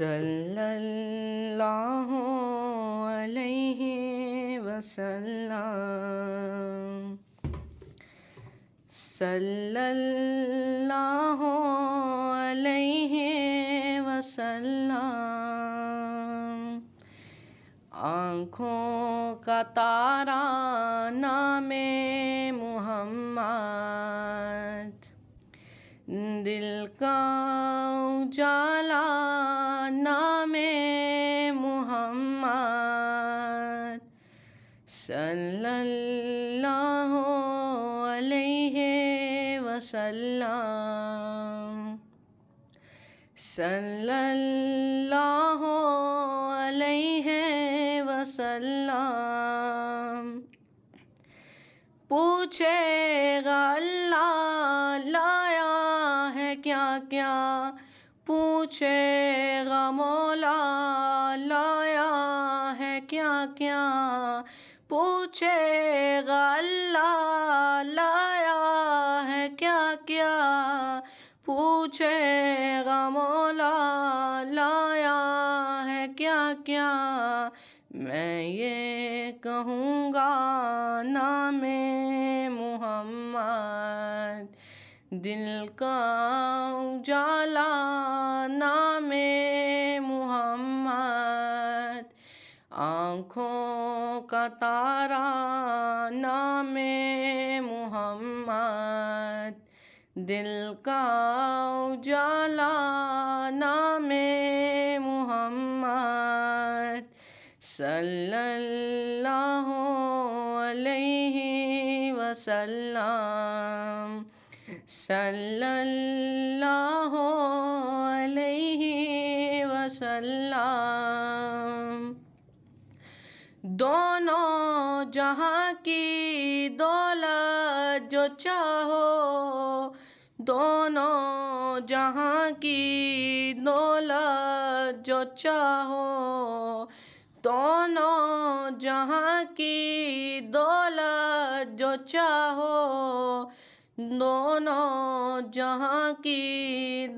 صلی اللہ علیہ وسلم، صلی اللہ علیہ وسلم۔ آنکھوں کا تارا نام محمد، دل کا اجالا نام محمد، صلی اللہ علیہ وسلم، صلی اللہ علیہ وسلم۔ پوچھے گا اللہ لایا ہے کیا کیا، پوچھے گا مولا لایا ہے کیا کیا، پوچھے گا اللہ لایا ہے کیا کیا، پوچھے گا مولا لایا ہے کیا کیا۔ میں یہ کہوں گا نام محمد، دل کا اجالا نام محمد، آنکھوں کا تارا نام محمد، دل کا اجالا نام محمد، صلی اللہ علیہ وسلم، صلی اللہ علیہ وسلم۔ دونوں جہاں کی دولت جو چاہو، دونوں جہاں کی دولت جو چاہو، دونوں جہاں کی دولت جو چاہو، دونوں جہاں کی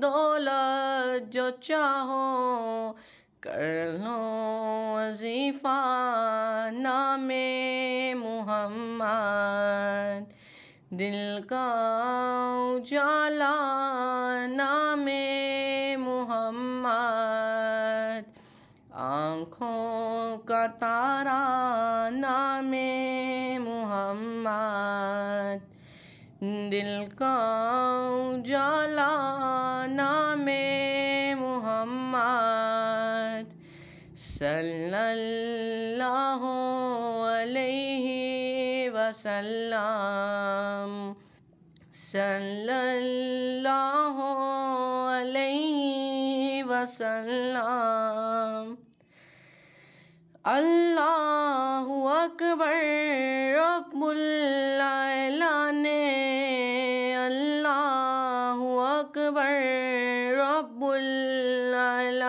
دولت جو چاہو، کر لو وظیفہ نام محمد، دل کا اجالا نام محمد، آنکھوں کا تارا نام محمد، دل کا اجالا نام محمد، صلی اللہ علیہ وسلم، صلی اللہ علیہ وسلم۔ اللہ اکبر رب العالمین، اللہ اکبر رب العالمین،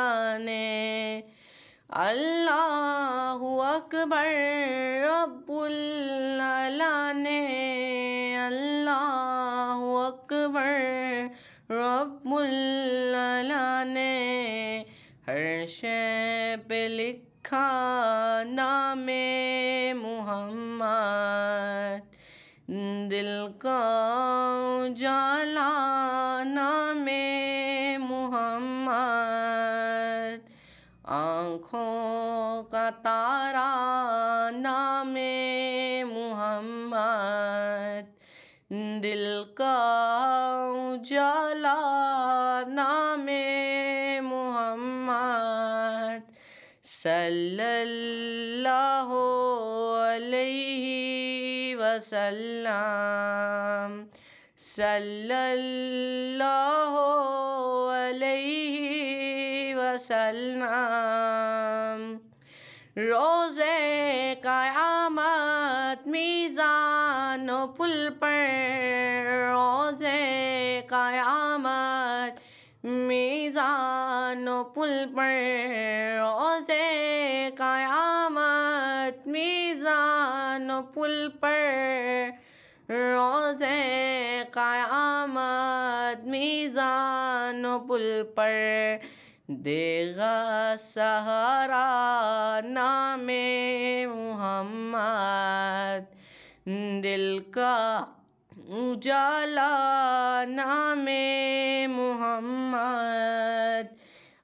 اللہ اکبر رب العالمین، اللہ اکبر رب العالمین۔ ہر شے پہ لکھا نام محمد، دل کا اجالا نام محمد، آنکھوں کا تارا نام محمد، دل کا اجالا نام محمد، صلی اللہ علیہ وسلم، صلی اللہ علیہ وسلم۔ روز قیامت میزان و پل پر، روز قیامت میزان و پل پر، روز قیامت میزان و پل پر، روز قیامت میزان و پل پر دے گا سہارا نام محمد، دل کا اجالا نام محمد،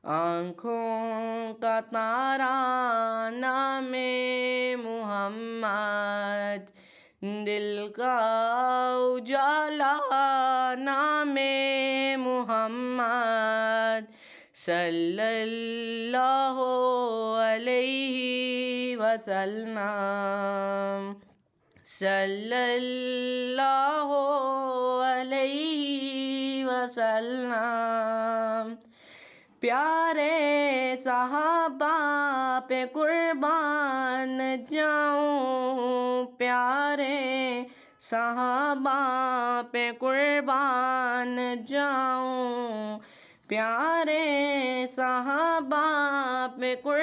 آنکھوں کا تارا نام محمد، دل کا اجالا نام محمد، صلی اللہ علیہ وسلم، صلی اللہ علیہ وسلم۔ پیارے صحابہ پہ قربان جاؤں، پیارے صحابہ پہ قربان جاؤں، پیارے صحابہ پہ قربان